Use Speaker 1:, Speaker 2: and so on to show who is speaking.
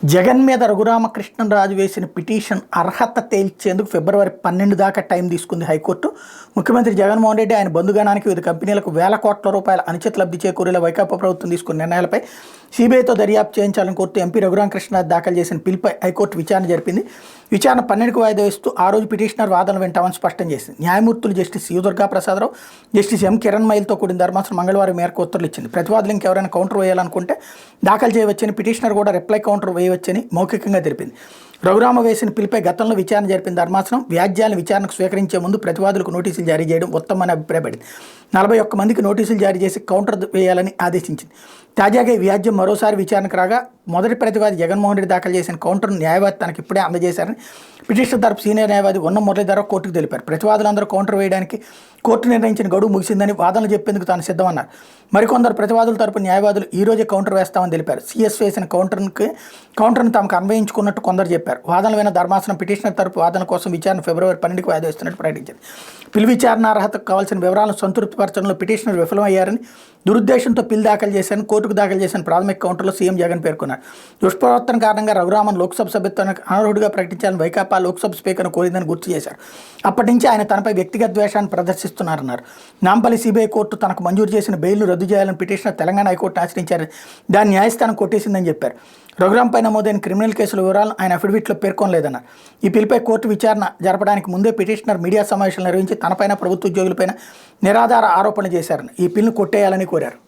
Speaker 1: జగన్ మీద రఘురామకృష్ణరాజు వేసిన పిటిషన్ అర్హత తేల్చేందుకు ఫిబ్రవరి 12 దాకా టైం తీసుకుంది హైకోర్టు. ముఖ్యమంత్రి జగన్మోహన్ రెడ్డి ఆయన బంధుగణానికి వివిధ కంపెనీలకు వేల కోట్ల రూపాయల అనుచిత లబ్ధి చేకూరేలా వైకాపా ప్రభుత్వం తీసుకున్న నిర్ణయాలపై సిబిఐతో దర్యాప్తు చేయించాలని కోర్టు ఎంపీ రఘురామకృష్ణరాజు దాఖలు చేసిన పిల్పై హైకోర్టు విచారణ జరిపింది. విచారణ 12కు వాయిదా వేస్తూ ఆ రోజు పిటిషనర్ వాదనలు వింటామని స్పష్టం చేసింది. న్యాయమూర్తులు justice U Durga Prasadarao, justice M Kiran మైల్తో కూడిన ధర్మాసనం మంగళవారం మేరకు ఉత్తర్వులు ఇచ్చింది. ప్రతివాదులు ఇంకెవరైనా కౌంటర్ వేయాలనుకుంటే దాఖలు చేయవచ్చని, పిటిషనర్ కూడా రిప్లై కౌంటర్ వేయవచ్చని మౌఖికంగా తెలిపింది. రఘురామ వేసిన పిలుపై గతంలో విచారణ జరిపిన ధర్మాసనం వ్యాజ్యాలను విచారణకు స్వీకరించే ముందు ప్రతివాదులకు నోటీసులు జారీ చేయడం ఉత్తమని అభిప్రాయపడింది. 41 మందికి నోటీసులు జారీ చేసి కౌంటర్ వేయాలని ఆదేశించింది. తాజాగా ఈ వ్యాజ్యం మరోసారి విచారణకు రాగా మొదటి ప్రతివాది జగన్మోహన్ రెడ్డి దాఖలు చేసిన కౌంటర్ను న్యాయవాది తనకు ఇప్పుడే అందజేశారని పిటిషనర్ తరపు సీనియర్ న్యాయవాది ఉన్న మురళీధర కోర్టుకు తెలిపారు. ప్రతివాదులందరూ కౌంటర్ వేయడానికి కోర్టు నిర్ణయించిన గడువు ముగిసిందని, వాదనలు చెప్పేందుకు తాను సిద్ధమన్నారు. మరికొందరు ప్రతివాదుల తరపు న్యాయవాదులు ఈ రోజే కౌంటర్ వేస్తామని తెలిపారు. సీఎస్ వేసిన కౌంటర్ను తమకు అన్వయించుకున్నట్టు కొందరు చెప్పారు. వాదనలు విన్న ధర్మాసనం పిటిషనర్ తరపు వాదన కోసం విచారణ ఫిబ్రవరి 12కు వాయిదా వేస్తున్నట్టు ప్రకటించింది. పిల్ విచారణ అర్హతకు కావాల్సిన వివరాలను సంతృప్తిపరచడంలో పిటిషనర్ విఫలమయ్యారని, దురుద్దేశంతో పిల్ దాఖలు చేశారని కోర్టుకు దాఖలు చేసిన ప్రాథమిక కౌంటర్లో సీఎం జగన్ పేర్కొన్నారు. దుష్ప్రవర్తన కారణంగా రఘురామన్ లోక్సభ సభ్యత్వానికి అనర్హుడిగా ప్రకటించాలని వైకాపా లోక్సభ స్పీకర్ను కోరిందని గుర్తు చేశారు. అప్పటి నుంచి ఆయన తనపై వ్యక్తిగత ద్వేషాన్ని ప్రదర్శిస్తున్నారన్నారు. నాంపల్లి సిబిఐ కోర్టు తనకు మంజూరు చేసిన బెయిల్ను రద్దు చేయాలని పిటిషనర్ తెలంగాణ హైకోర్టును ఆశ్రయించారని, దాని న్యాయస్థానం కొట్టేసిందని చెప్పారు. రఘురాంపై నమోదైన క్రిమినల్ కేసుల వివరాలను ఆయన అఫిడవిట్లో పేర్కొనలేదన్నారు. ఈ పిల్పై కోర్టు విచారణ జరపడానికి ముందే పిటిషనర్ మీడియా సమావేశాలు నిర్వహించి తనపైన, ప్రభుత్వ ఉద్యోగులపైన నిరాధార ఆరోపణలు చేశారని, ఈ పిల్ను కొట్టేయాలని కోరారు.